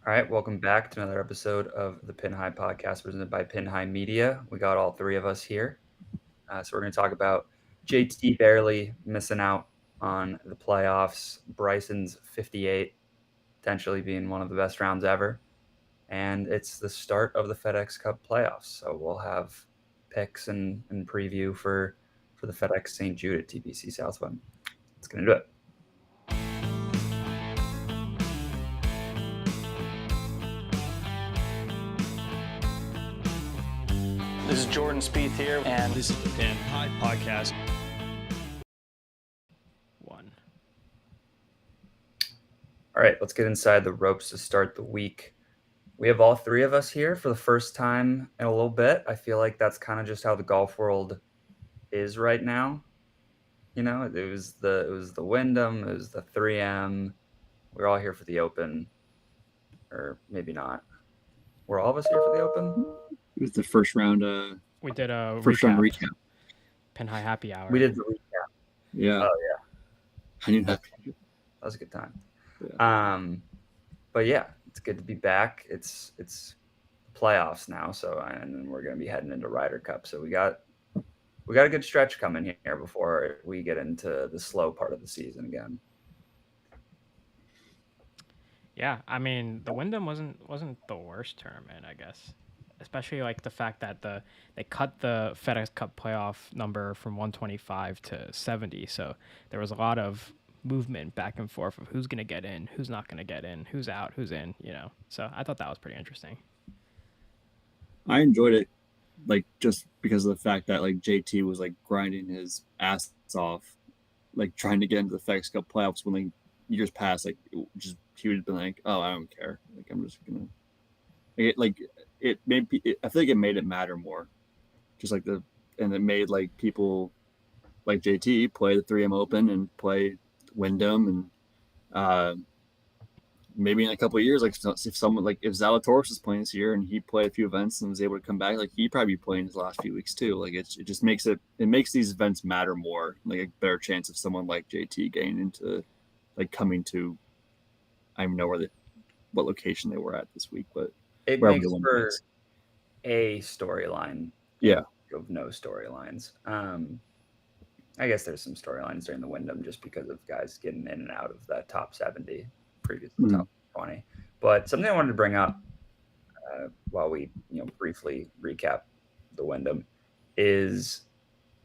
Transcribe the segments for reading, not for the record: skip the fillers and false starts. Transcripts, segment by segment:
All right, welcome back to another episode of the Pin High Podcast presented by Pin High Media. We got all three of us here. So we're going to talk about JT barely missing out on the playoffs, Bryson's 58 potentially being one of the best rounds ever, and it's the start of the FedExCup Playoffs. So we'll have picks and preview for the FedEx St. Jude at TPC Southwind. Let's get into it. This is Jordan Spieth here, and This is the Pin High Podcast. One. All right, let's get inside the ropes to start the week. We have all three of us here for the first time in a little bit. I feel like that's kind of just how the golf world is right now. You know, it was the Wyndham, it was the 3M. We're all here for the Open, or maybe not. Were all of us here for the Open? It was the first round We did a round recap. recap. Pin High Happy Hour. We did the recap. Yeah. Oh yeah, I knew that. that was a good time. Yeah. But yeah, it's good to be back. It's playoffs now, so and we're gonna be heading into Ryder Cup. So we got a good stretch coming here before we get into the slow part of the season again. Yeah, I mean the Wyndham wasn't the worst tournament, I guess. Especially like the fact that they cut the FedExCup playoff number from 125 to 70, so there was a lot of movement back and forth of who's gonna get in, who's not gonna get in, who's out, who's in. So I thought that was pretty interesting. I enjoyed it, like just because of the fact that like JT was like grinding his ass off, like trying to get into the FedEx Cup playoffs when like years past, like just he would have been like, oh, I don't care, like I'm just gonna it made I feel like it made it matter more, just like and it made like people like JT play the 3M Open and play Wyndham and maybe in a couple of years, like if someone like if Zalatoris is playing this year and he played a few events and was able to come back, like he'd probably be playing his last few weeks too. Like it just makes these events matter more, like a better chance of someone like JT getting into like coming to, I don't even know what location they were at this week, but It wherever makes the one for is. a storyline. Yeah. Of no storylines. I guess there's some storylines during the Wyndham just because of guys getting in and out of that top 70, previously top 20. But something I wanted to bring up while we briefly recap the Wyndham is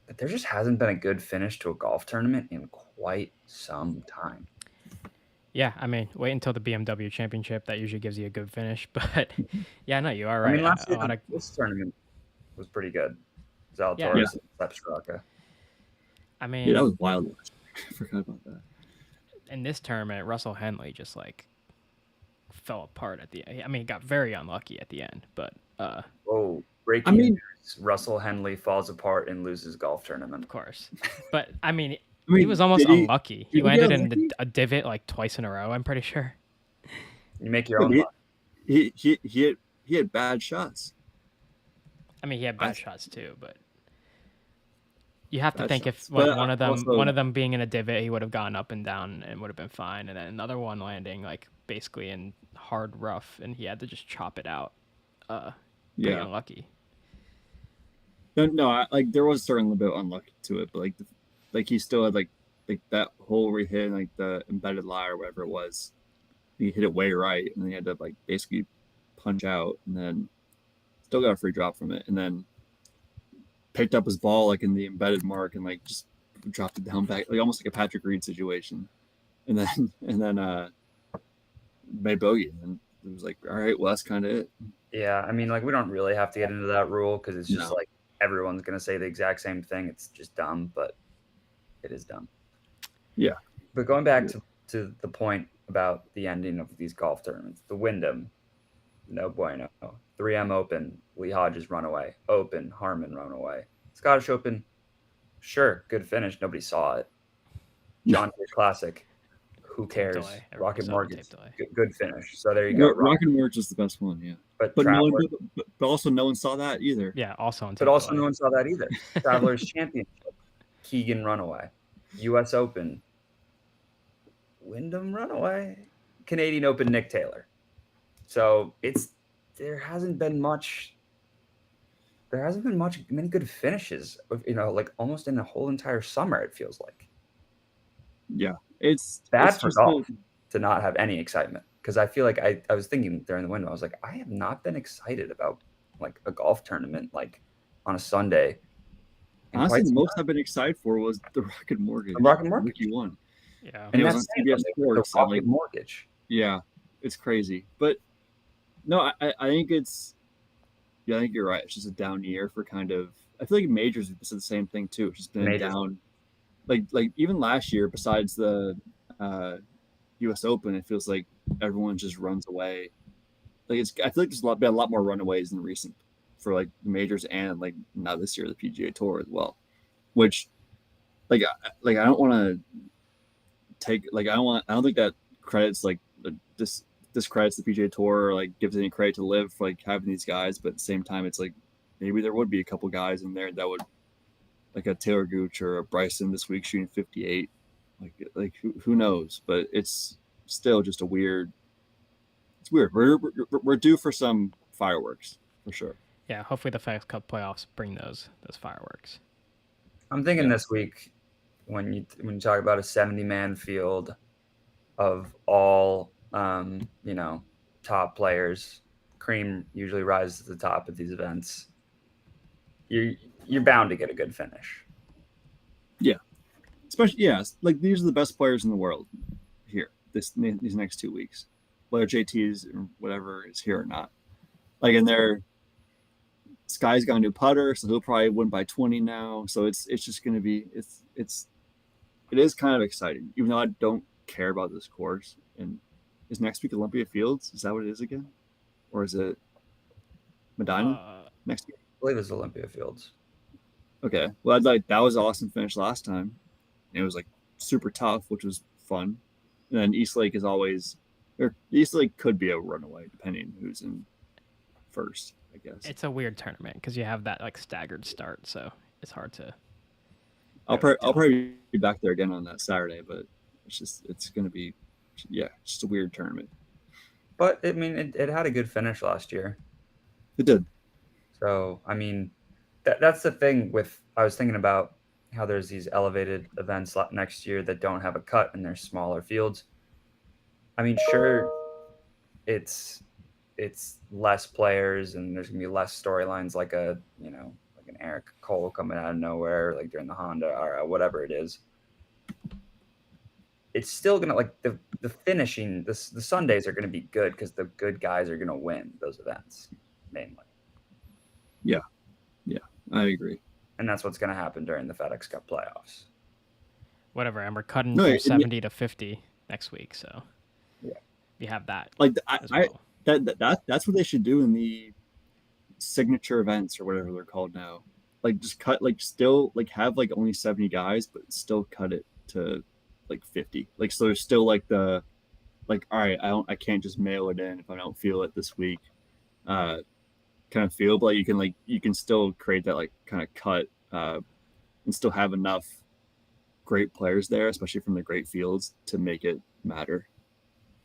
that there just hasn't been a good finish to a golf tournament in quite some time. Yeah, I mean, wait until the BMW Championship. That usually gives you a good finish. But yeah, no, you are right. I mean, last A year lot of this tournament was pretty good. Zalatoris Yeah. and Sepp Straka. I mean, Yeah, that was wild. I forgot about that. in this tournament, Russell Henley just like fell apart at the end. I mean, he got very unlucky at the end, but Oh, breaking news. Russell Henley falls apart and loses golf tournament. of course. But I mean, he was almost unlucky. He landed in a divot like twice in a row, I'm pretty sure. You make your own luck. He had bad shots. I mean, he had bad shots too, but you have to Bad think shots. if like, But one of them being in a divot, he would have gone up and down and would have been fine, and then another one landing like basically in hard rough, and he had to just chop it out. Pretty unlucky. No, like there was certainly a bit unlucky to it, but like he still had like that hole where he hit like the embedded lie or whatever it was. He hit it way right, and then he had to like basically punch out, and then still got a free drop from it, and then picked up his ball like in the embedded mark and like just dropped it down back, like almost like a Patrick Reed situation, and then made bogey, and it was like, all right, well that's kind of it. Yeah, I mean, like we don't really have to get into that rule because it's just like everyone's gonna say the exact same thing. It's just dumb, but it is dumb. Yeah. But going back to the point about the ending of these golf tournaments, the Wyndham, no bueno. 3M Open, Lee Hodges runaway. Open, Harmon runaway. Scottish Open, sure, good finish. Nobody saw it. John Deere Classic, who cares? Rocket Mortgage, good finish. So there you go. Rocket Mortgage is the best one, yeah. But also no one saw that either. Yeah, also no one saw that either. Travelers Championship, Keegan runaway. U.S. Open, Wyndham runaway. Canadian Open, Nick Taylor. So there hasn't been many good finishes. Like almost in the whole entire summer. It feels like Yeah, it's bad for just golf to not have any excitement, because I feel like I was thinking during the window, I was like, I have not been excited about like a golf tournament like on a Sunday in honestly quite the some most time. I've been excited for was the Rocket Mortgage. The Rocket Rookie Mortgage, one, Yeah. and and it was that's on saying CBS something. The Sports. And like, Rocket Mortgage. yeah, it's crazy. But no, I think I think you're right. It's just a down year for kind of. I feel like majors have said the same thing too. It's just been a Majors. down. Like even last year, besides the uh, U.S. Open, it feels like everyone just runs away. Like I feel like there's been a lot more runaways than recent for like the majors and like now this year the PGA Tour as well. Which like I don't want to take like I don't think that credits like this discredits the PGA Tour or like gives any credit to Live for like having these guys, but at the same time it's like maybe there would be a couple guys in there that would like a Taylor Gooch or a Bryson this week shooting 58. Like who knows? But it's still just a weird. It's weird. We're due for some fireworks for sure. Yeah. Hopefully the FedExCup playoffs bring those fireworks. I'm thinking Yeah. this week when you talk about a 70-man field of all top players, cream usually rises to the top at these events. You're bound to get a good finish. Yeah. Especially like these are the best players in the world here these next 2 weeks, whether JT's or whatever is here or not. Like and Sky's got a new putter, so he'll probably win by 20 now. So it's just gonna be it is kind of exciting, even though I don't care about this course. And is next week Olympia Fields? Is that what it is again? Or is it Medina next week? I believe it's Olympia Fields. Okay. Well, that was an awesome finish last time. And it was like super tough, which was fun. And then East Lake is always, or East Lake could be a runaway depending who's in first, I guess. It's a weird tournament because you have that like staggered start, so it's hard to. I'll probably be back there again on that Saturday, but it's gonna be, just a weird tournament. But I mean, it had a good finish last year. It did. So I mean, that's the thing with. I was thinking about how there's these elevated events next year that don't have a cut and they're smaller fields. I mean, sure, it's less players and there's gonna be less storylines like like an Eric Cole coming out of nowhere like during the Honda or whatever it is. It's still gonna like the finishing the Sundays are gonna be good because the good guys are gonna win those events mainly. Yeah, I agree. And that's what's gonna happen during the FedExCup playoffs. Whatever, and we're cutting No, from 70 to 50 next week, so Yeah. you have that Like as well. that's what they should do in the signature events or whatever they're called now. Like just cut like still like have like only 70 guys, but still cut it to like 50. Like so there's still like the like all right, I can't just mail it in if I don't feel it this week. Kind of feel, but you can still create that like kind of cut and still have enough great players there, especially from the great fields, to make it matter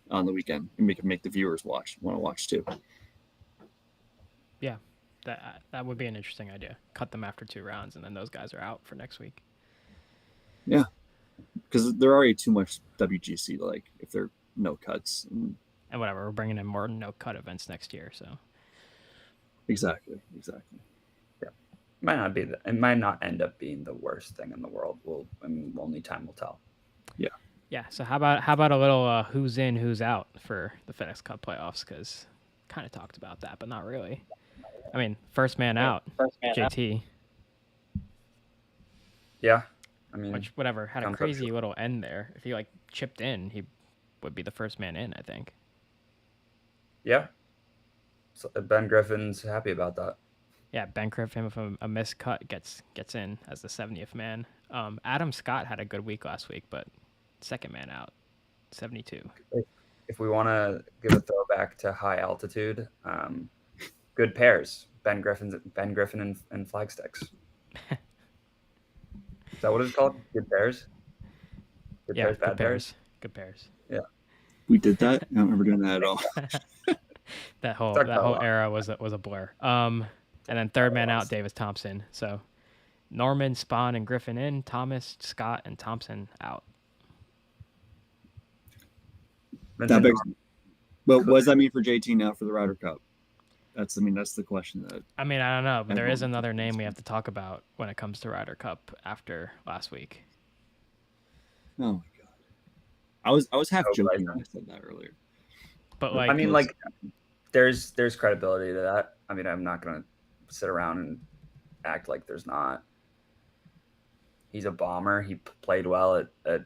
on the weekend and make the viewers want to watch too. Yeah, that would be an interesting idea. Cut them after 2 rounds, and then those guys are out for next week. Yeah, because they're already too much WGC. Like if they're no cuts and whatever, we're bringing in more no cut events next year. So exactly. Yeah, it might not end up being the worst thing in the world. Only time will tell. Yeah. So how about a little who's in, who's out for the FedExCup playoffs? Because kind of talked about that, but not really. I mean, first man out, JT. Yeah, I mean, Which whatever had a crazy little end there. If he like chipped in, he would be the first man in, I think. Yeah. So Ben Griffin's happy about that. Yeah, Ben Griffin from a missed cut gets in as the 70th man. Adam Scott had a good week last week, but second man out, 72. If we want to give a throwback to high altitude, good pairs. Ben Griffin and Flagsticks. Is that what it's called? Good pairs? Good pairs. Yeah. We did that. I don't remember doing that at all. that whole Talked about a lot. era was a blur. And then third man out, Davis Thompson. So Norman, Spahn, and Griffin in. Thomas, Scott, and Thompson out. That Mentioned begs, but what does that mean for JT now for the Ryder Cup? That's the question that. I mean, I don't know, but there is everyone- another name we have to talk about when it comes to Ryder Cup after last week. Oh my god, I was half Oh, joking Bryson. when I said that earlier. But like, I mean, like, there's credibility to that. I mean, I'm not gonna sit around and act like there's not. He's a bomber. He played well at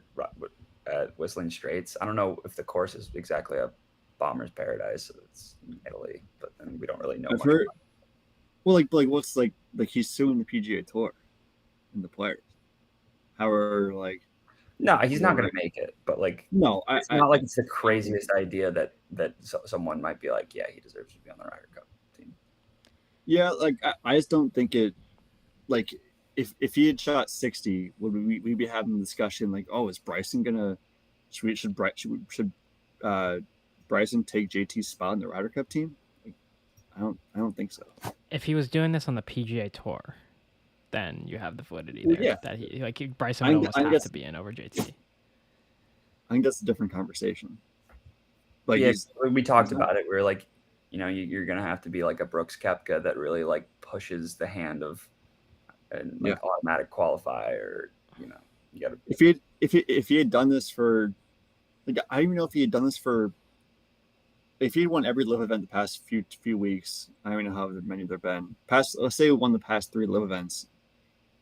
Whistling Straits. I don't know if the course is exactly a bomber's paradise. It's in Italy, but then we don't really know I've much. heard. About it. Well, like what's like he's suing the PGA Tour and the players. However, like No, he's not going to make it. But like, no, it's not like it's the craziest idea that someone might be like, yeah, he deserves to be on the Ryder Cup team. Yeah, like I just don't think it. Like if he had shot 60, would we be having a discussion like, oh, is Bryson gonna should Bryson take JT's spot in the Ryder Cup team? Like, I don't think so. if he was doing this on the PGA Tour, then you have the validity Well, there. yeah. That Bryson I would think almost have that's- to be in over JT. I think that's a different conversation. Like Yeah, we talked about it. We were like, you're going to have to be like a Brooks Koepka that really like pushes the hand of an like automatic qualifier. You got to. if he had done this for, like, I don't even know if he had done this for. If he had won every live event the past few weeks, I don't even know how many there've been. Let's say he won the past 3 live events,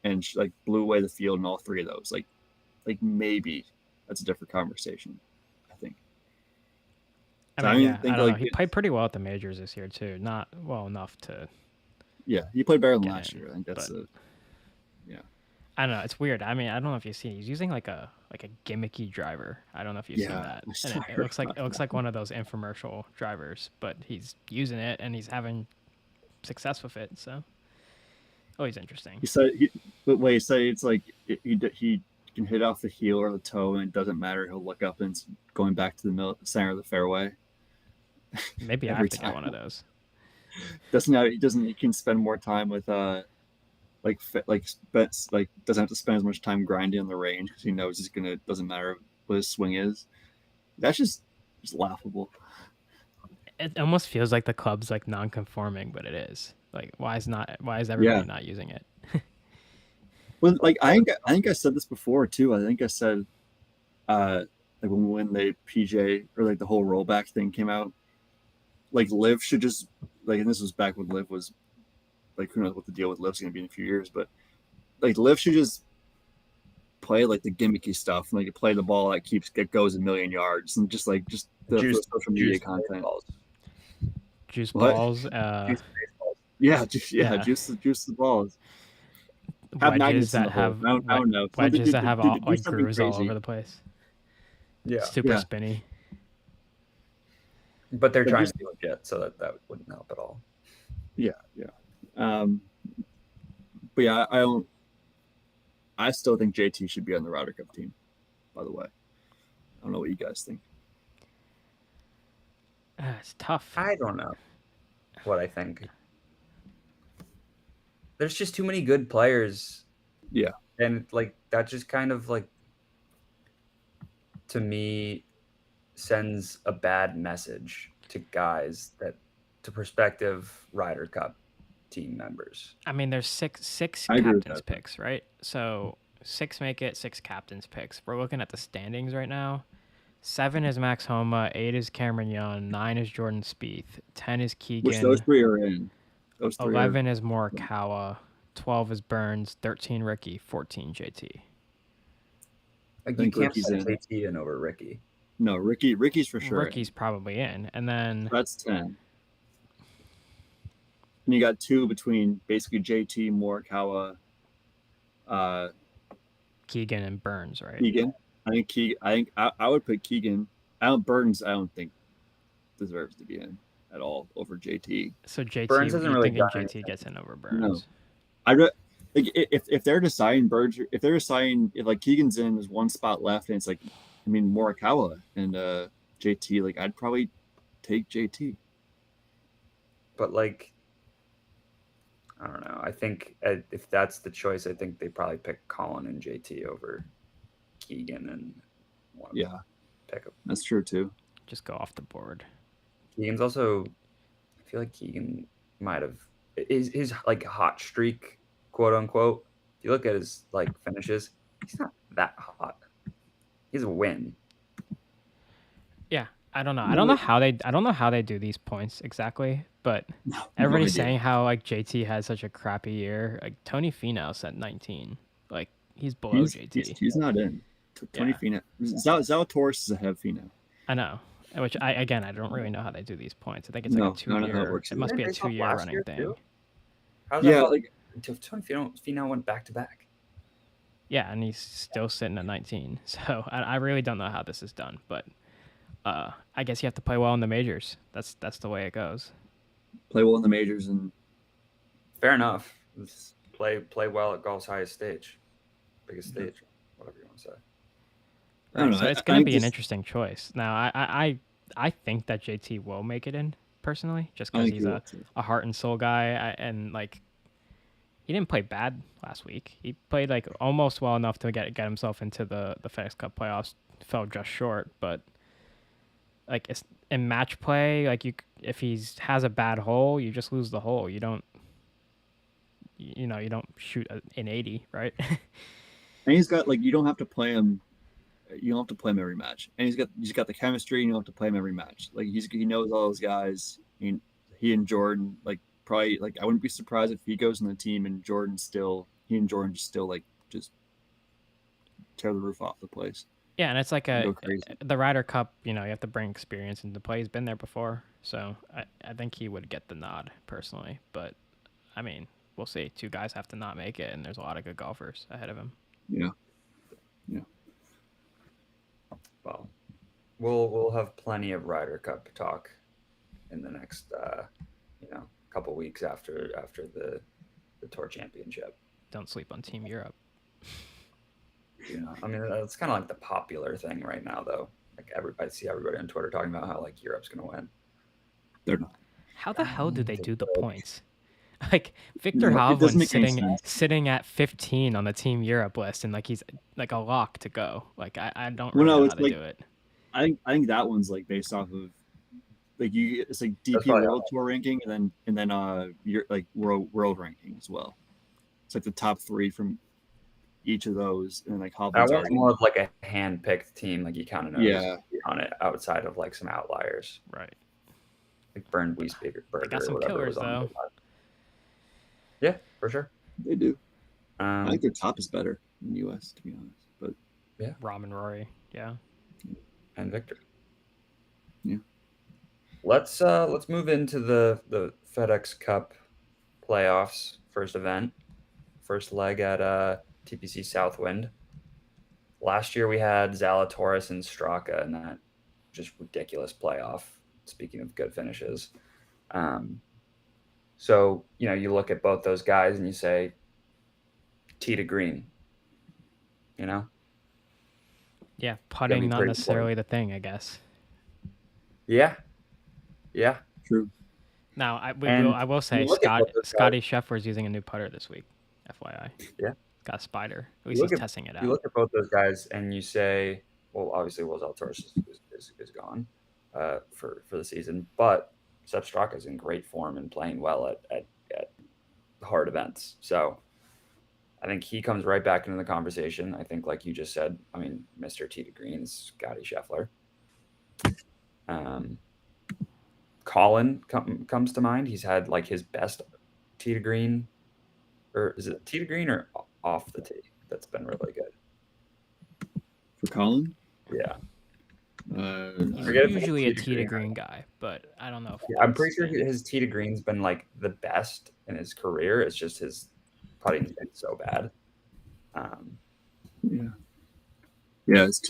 and like blew away the field in all 3 of those. Like maybe that's a different conversation. I think. I mean, I don't know. He played pretty well at the majors this year too. Not well enough to. Yeah, he played better than get last in, year. I think that's yeah. I don't know. It's weird. I mean, I don't know if you've seen. He's using like a gimmicky driver. I don't know if you've seen that. And it looks like one of those infomercial drivers, but he's using it and he's having success with it. So, always interesting. He said, it's like he can hit off the heel or the toe, and it doesn't matter. He'll look up and it's going back to the center of the fairway. Maybe I have to get one of those. He can spend more time with doesn't have to spend as much time grinding on the range because he knows doesn't matter what his swing is. That's just laughable. It almost feels like the club's like non-conforming, but it is. Like, why is everybody not using it? Well, like I think I said this before too. I think I said, like when the PJ or like the whole rollback thing came out, like Liv should just like, and this was back when Liv was like, who knows what the deal with Liv's going to be in a few years, but like Liv should just play like the gimmicky stuff and like play the ball that goes a million yards and just the social media content. Balls. Juice balls. Juice baseballs. Juice the balls. Wedges that have wedges that have all like grooves all over the place. Yeah, super spinny. But they're trying to be legit, so that wouldn't help at all. Yeah. But yeah, I still think JT should be on the Ryder Cup team, by the way. I don't know what you guys think. It's tough. I don't know what I think. There's just too many good players. Yeah. And like that just kind of like, to me, sends a bad message to guys to prospective Ryder Cup team members. I mean, there's six captains picks, right? So 6 make it, 6 captains picks. We're looking at the standings right now. 7 is Max Homa, 8 is Cameron Young, 9 is Jordan Spieth, 10 is Keegan. Which those 3 are in. 11 is Morikawa, 12 is Burns, 13 Ricky, 14 JT. Like, you can't put JT in over Ricky. No, Ricky's for sure. Ricky's probably in, and then that's 10. And you got 2 between basically JT, Morikawa, Keegan and Burns, right? Keegan. I would put Keegan. Burns, I don't think deserves to be in at all over JT. So JT, Burns hasn't really thinking JT gets in over Burns? No. If they're deciding Burns, if like Keegan's in, there's 1 spot left, and it's like, I mean, Morikawa and JT, like I'd probably take JT. but like I don't know. I think if that's the choice, I think they probably pick Colin and JT over Keegan and one of them Yeah, pick up. that's true too. Just go off the board. Keegan's also. I feel like Keegan might have his like hot streak, quote unquote. If you look at his like finishes, he's not that hot. He's a win. Yeah, I don't know. No, I don't know how they do these points exactly, but no everybody's idea. saying how like JT had such a crappy year. Like Tony Finau's at 19. Like he's below JT. He's not in. Tony Yeah. Finau. Zalatoris is ahead of Finau. I know. Which I don't really know how they do these points. I think it's like No, a I don't know how it 2 year. works It either. must be a Based off 2 year last running year, thing. too? How's Yeah, that? like Tony Finau went back to back. Yeah, and he's still sitting at 19. So I really don't know how this is done, but I guess you have to play well in the majors. That's the way it goes. play well in the majors and Fair enough. Let's play well at golf's highest stage, biggest stage, whatever you want to say. I don't know. So it's I going to think be an just- interesting choice. Now, I think that JT will make it in personally, just I because think he's he will too. a heart and soul guy, and like he didn't play bad last week. He played like almost well enough to get himself into the FedExCup playoffs. Fell just short, but like it's in match play, like if he has a bad hole, you just lose the hole. You don't shoot an 80, right? And he's got like you don't have to play him. You don't have to play him every match, and he's got the chemistry. And you don't have to play him every match. Like he knows all those guys. He and Jordan like probably like I wouldn't be surprised if he goes in the team and he and Jordan still like just tear the roof off the place. Yeah, and it's like Go crazy. the Ryder Cup. You have to bring experience into play. He's been there before, so I think he would get the nod personally. But I mean, we'll see. Two guys have to not make it, and there's a lot of good golfers ahead of him. Yeah. Well, we'll have plenty of Ryder Cup talk in the next couple weeks after the tour championship. Don't sleep on Team Europe. I mean that's kind of like the popular thing right now, though. Like I see everybody on Twitter talking about how like Europe's gonna win. They're not. How the hell do they do the points? Like Victor No, it doesn't Hovland's make any sense. sitting at 15 on the Team Europe list, and like he's like a lock to go. Like I don't Well, really no, know it's how to like- do it. I think that one's like based off of like it's like DP probably World Tour ranking and then your like world ranking as well. It's like the top 3 from each of those, and like I Hovland's want already. more of like a hand-picked team, like you kind of know Yeah. on it outside of like some outliers, Right. like Bernd Wiesberger They got or some whatever killers was on though. the Yeah, for sure. They do. I Um, think their top is better in the U.S. to be honest, but Rahm and Rory. Yeah. and Victor. Yeah. Let's move into the FedEx Cup playoffs first event, first leg at TPC Southwind. Last year we had Zalatoris and Straka in that just ridiculous playoff. Speaking of good finishes, so you look at both those guys and you say, tee to green. Yeah. be Putting not pretty necessarily the thing, I guess. Yeah. true. Now And I will say you look at both those Scotty Scheffler's using a new putter this week. FYI. Yeah. Got a spider. At You least look he's at- testing it You out. look at both those guys and you say, well, obviously Will Zalatoris is gone for the season, but Sepp Straka is in great form and playing well at hard events. So I think he comes right back into the conversation. I think, like you just said, I mean, Mr. T to Green is Scotty Scheffler. Colin comes to mind. He's had like his best T to Green, or is it T to Green or off the tee? That's been really good. For Colin, Yeah. He's forget if it's usually a tee to tee to green. green guy, but I don't know if I'm that's pretty sure the same. his tee to green's been like the best in his career. It's just his putting's been so bad. yeah, it's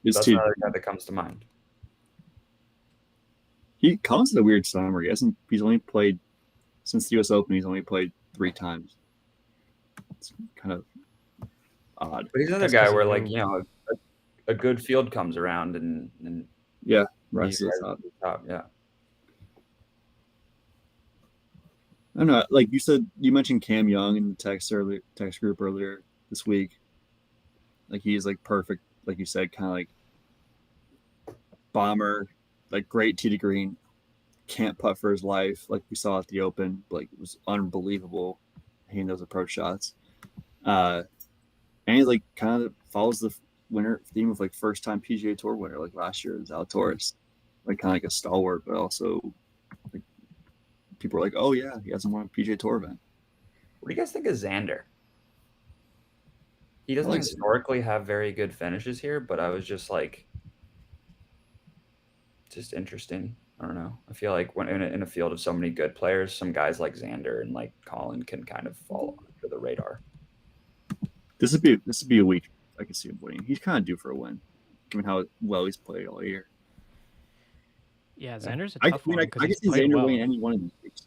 That's T. another guy that comes to mind. Colin's had a weird summer. He's only played since the U.S. Open. He's only played 3 times. It's kind of odd. But he's another That's guy 'cause where he like moved. a good field comes around and Yeah, he's right to the right top. at the top. Yeah. I don't know. Like you said, you mentioned Cam Young in the text group earlier this week. Like he's like perfect, like you said, kind of like bomber, like great tee to green, can't putt for his life, like we saw at the Open. Like it was unbelievable hitting those approach shots. Uh, and he like kind of follows the winner theme of like first time PGA Tour winner, like last year Zalatoris, like kind of like a stalwart, but also like people are like, oh yeah, he hasn't won a PGA Tour event. What do you guys think of Xander? He I doesn't like historically have very good finishes here, but I was just like, just interesting. I don't know. I feel like when in a field of so many good players, some guys like Xander and like Colin can kind of fall under the radar. this would be a week I could see him winning. He's kind of due for a win, given how well he's played all year. Yeah, Xander's a I tough mean, one I because can he's see played Xander well. winning any one of these weeks.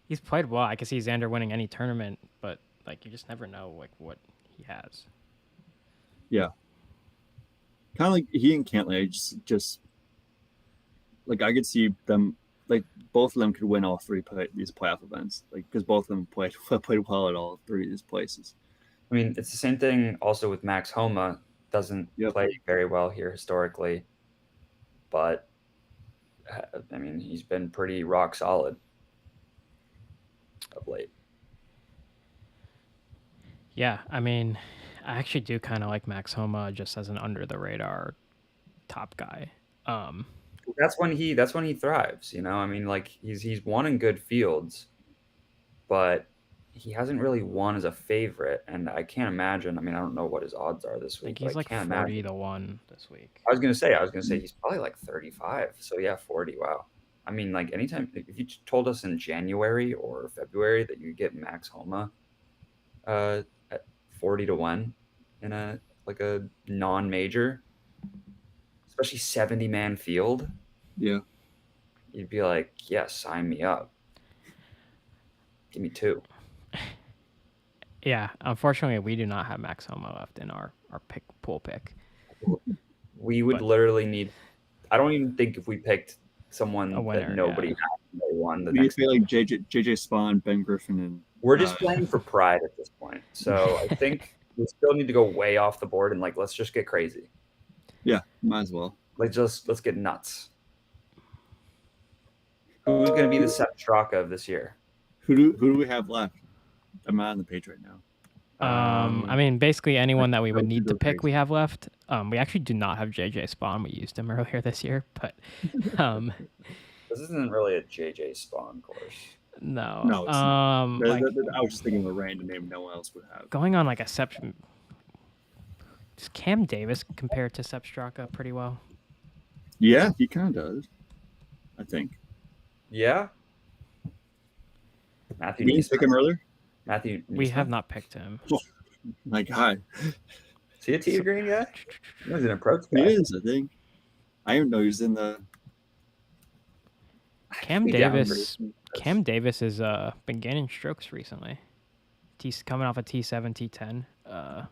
He's played well. I can see Xander winning any tournament, but like you just never know like what he has. Yeah, kind of like he and Cantley. Just like I could see them, like both of them could win all these playoff events, like because both of them played well at all three of these places. I mean, it's the same thing also with Max Homa. Doesn't Yep. play very well here historically, but I mean, he's been pretty rock solid of late. Yeah, I mean, I actually do kind of like Max Homa just as an under the radar top guy. That's when he thrives, you know? I mean, like he's won in good fields, but he hasn't really won as a favorite, and I can't imagine. I mean, I don't know what his odds are this I think week, but I he's like can't 40 imagine. to 1 this week. I was gonna say he's probably like 35. So yeah, 40. Wow. I mean, like anytime if you told us in January or February that you get Max Homa at 40 to 1 in a non-major, especially 70-man field, Yeah. you'd be like, yeah, sign me up. Give me two. Yeah, unfortunately, we do not have Max Homa left in our pool pick. We would But- literally need. I don't even think if we picked A someone winner, that nobody yeah. had, they won the We need next. to say like JJ Spawn, Ben Griffin, and We're just playing for pride at this point. So I think we still need to go way off the board and like let's just get crazy. yeah, might as well. Like let's get nuts. Who's going to be the Sepp Straka of this year? Who do we have left? I'm not on the page right now. I mean, basically anyone that we would Go need to through pick, those we have left. We actually do not have JJ Spawn. We used him earlier this year, but This isn't really a JJ Spawn course. no. No, it's not. Like I was just thinking of a random name no one else would have. going on like a Sepp. Does Cam Davis compare to Sepp Straka pretty well? Yeah, he kind of does. I think. Yeah. Matthew Did you pick him earlier? Matthew We have Neesmith? not picked him. My God, Is he a tee green guy? He's an approach he guy. is. I think. I didn't know he was in the. Cam We Davis. downgraded. Cam Davis has been gaining strokes recently. Coming off a T7, T10.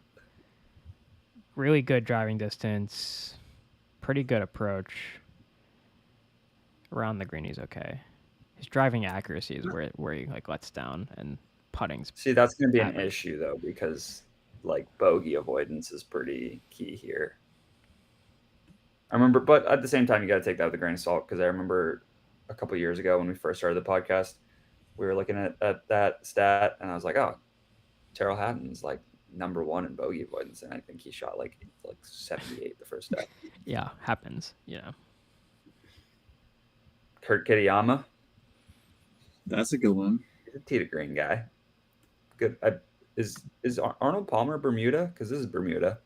Really good driving distance. Pretty good approach. Around the green, he's okay. His driving accuracy is where he like lets down, and putting's See, that's going to be an average. issue though, because like bogey avoidance is pretty key here. I remember, but at the same time, you got to take that with a grain of salt because I remember a couple years ago when we first started the podcast, we were looking at that stat, and I was like, oh, Terrell Hatton's like #1 in bogey avoidance, and I think he shot like 78 the first day. Yeah, happens. You know. Kurt Kitayama, That's a good one. he's a tee to green guy. Good. Is Arnold Palmer Bermuda? Because this is Bermuda.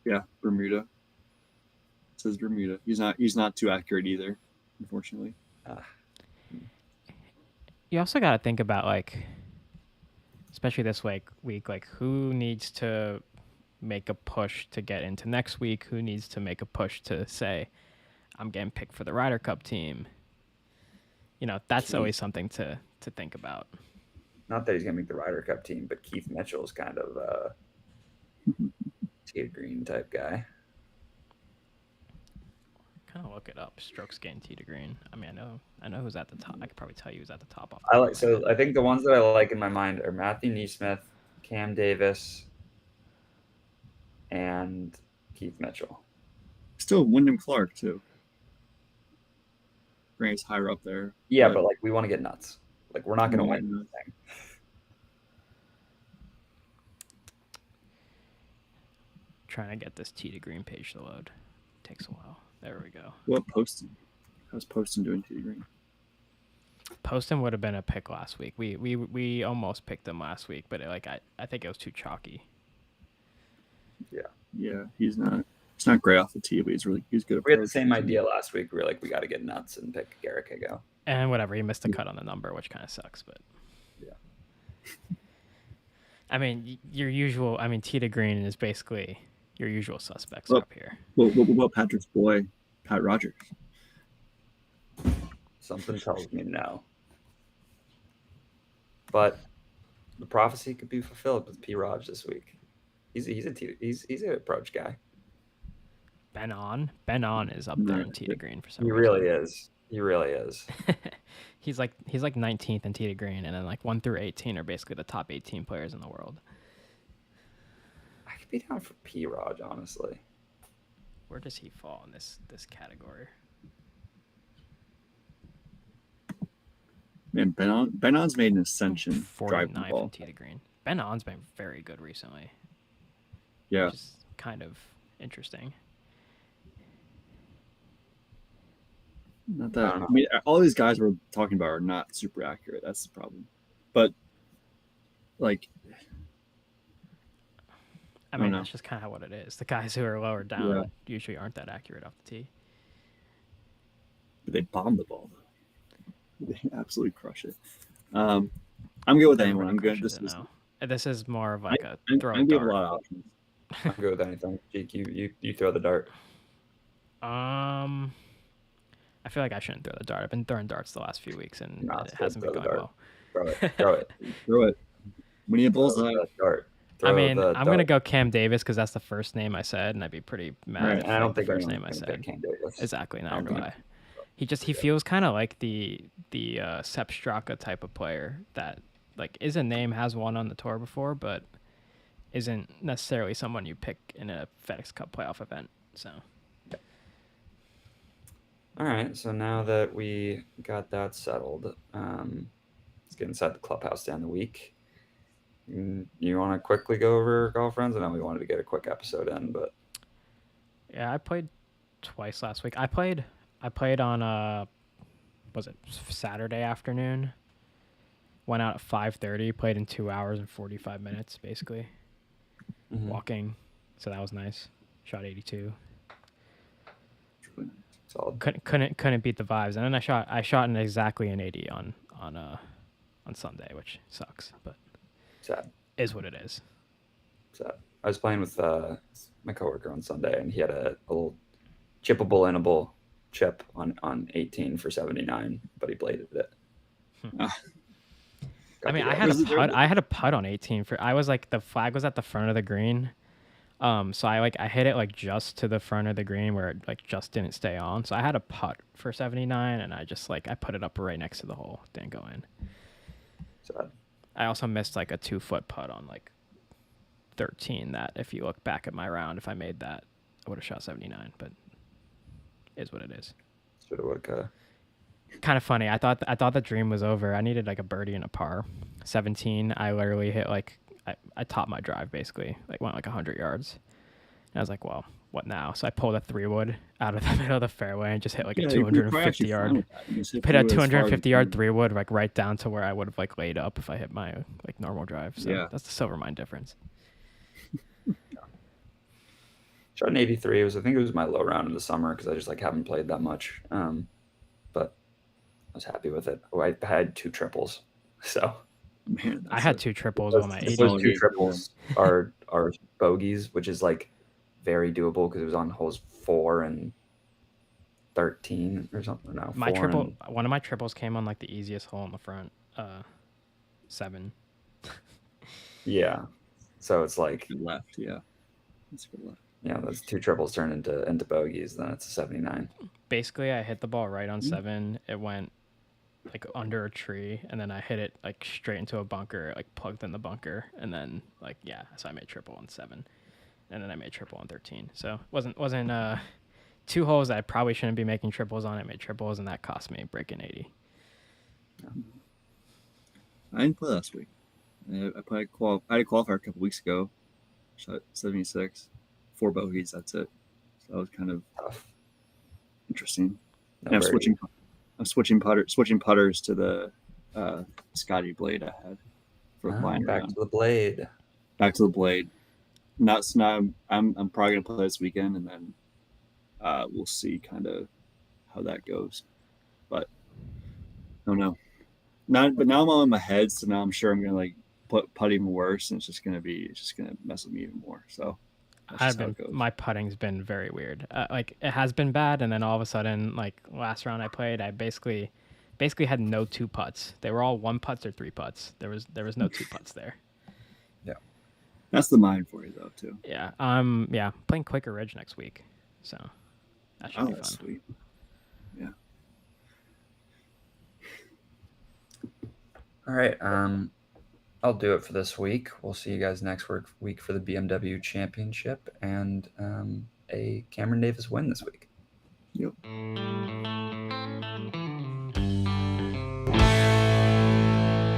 Yeah, Bermuda. It says Bermuda. He's not too accurate either, unfortunately. You also got to think about like, especially this week, like who needs to make a push to get into next week? Who needs to make a push to say, I'm getting picked for the Ryder Cup team? You know, that's always something to think about. Not that he's gonna make the Ryder Cup team, but Keith Mitchell's kind of a tee to green type guy. trying to look it up. Strokes gained tee to green. I mean, I know who's at the top. I could probably tell you who's at the top off. I like so. I think the ones that I like in my mind are Matthew Neesmith, Cam Davis, and Keith Mitchell. Still Wyndham Clark too. Grant's higher up there. Yeah, but like we want to get nuts. Like we're not going to Yeah, win no. anything. Trying to get this tee to green page to load. Takes a while. There we go. What Poston? How's Poston doing tee to green? Poston would have been a pick last week. We almost picked him last week, but I think it was too chalky. Yeah, he's not. It's not great off the tee, but he's good. We had the same idea last week. We were like, we got to get nuts and pick Garrett Higo. And whatever, he missed the cut on the number, which kind of sucks. But yeah, I mean, your usual. I mean, tee to green is basically your usual suspects up here. What about Patrick's boy, Pat Rogers? Something tells me no. But the prophecy could be fulfilled with P. Raj this week. He's an approach guy. Ben On is up there in tee to green for some reason. He really is. he's like 19th in tee to green, and then like 1 through 18 are basically the top 18 players in the world. I could be down for P. Raj, honestly. Where does he fall in this category? Man, Ben On's made an ascension driving the 49th ball. in tee to green. Ben On's been very good recently. Yeah, Which is kind of interesting. not that. I mean, all these guys we're talking about are not super accurate. That's the problem. But like, I mean, that's just kind of what it is. The guys who are lower down usually aren't that accurate off the tee. But they bomb the ball though. They absolutely crush it. I'm good with anyone. I'm good. This is more of like a throw I give a dart. lot of options. I'm good with anything. Jake, you throw the dart. I feel like I shouldn't throw the dart. I've been throwing darts the last few weeks, and it hasn't been going well. Throw it. Throw it. We need a bullseye. Dart. I'm going to go Cam Davis because that's the first name I said, and I'd be pretty mad if I don't think the first name I said. Cam Davis. Exactly, neither do I. He feels kind of like the Sepp Straka type of player that like is a name, has won on the tour before, but isn't necessarily someone you pick in a FedEx Cup playoff event. So. All right, so now that we got that settled, let's get inside the clubhouse down the week. You want to quickly go over golf runs? I know we wanted to get a quick episode in, but yeah, I played twice last week. I played on was it Saturday afternoon? Went out at 5:30. Played in 2 hours and 45 minutes, basically walking. So that was nice. Shot 82. solid. Couldn't beat the vibes, and then I shot in exactly an 80 on Sunday, which sucks, but Sad. Is what it is. Sad. I was playing with my coworker on Sunday, and he had a little chippable innable chip on 18 for 79, but he bladed it. I mean, I had a putt on 18 for. I was like, the flag was at the front of the green, so I hit it like just to the front of the green where it like just didn't stay on. So I had a putt for 79, and I just like I put it up right next to the hole, didn't go in. Sad. I also missed like a 2-foot putt on like 13. That if you look back at my round, if I made that, I would have shot 79. But is what it is. Should have would Kind of funny. I thought the dream was over. I needed like a birdie and a par. 17. I literally hit like I topped my drive basically. Like went like 100 yards. And I was like, well, what now? So I pulled a 3-wood out of the middle of the fairway and just hit like a 250 yard. Hit a 250 yard 3-wood like right down to where I would have like laid up if I hit my like normal drive. So that's the silver mine difference. Shot an 83. I think it was my low round in the summer because I just like haven't played that much. But I was happy with it. Oh, I had 2 triples, so Man, I had 2 triples on my 80. Those 2 triples are bogeys, which is like very doable because it was on holes 4 and 13 or something. No, one of my triples came on like the easiest hole in the front, 7. Yeah, so it's like good left. Yeah, that's good left. Yeah, those 2 triples turn into bogeys, then it's a 79. Basically, I hit the ball right on 7. It went like under a tree, and then I hit it like straight into a bunker, like plugged in the bunker, and then like so I made triple on 7, and then I made triple on 13. So wasn't 2 holes that I probably shouldn't be making triples on. I made triples, and that cost me breaking 80. I didn't play last week. I had a qualifier a couple weeks ago. Shot 76, 4 bogeys. That's it. So that was kind of Tough. interesting. No And birdie. I'm switching putters to the Scotty blade I had for flying Back around. to the blade. Back to the blade. Not I'm probably gonna play this weekend, and then we'll see kind of how that goes. But I don't know. But now I'm all in my head, so now I'm sure I'm gonna like putt even worse, and it's just gonna mess with me even more. So My putting's been very weird. Like it has been bad, and then all of a sudden, like last round I played, I basically had no 2 putts. They were all 1 putts or 3 putts. There was no 2 putts there. Yeah. That's the mind for you though too. Yeah. Playing Quaker Ridge next week, so that should be fun. That's sweet. Yeah. All right. I'll do it for this week. We'll see you guys next week for the BMW Championship and a Cameron Davis win this week. Yep.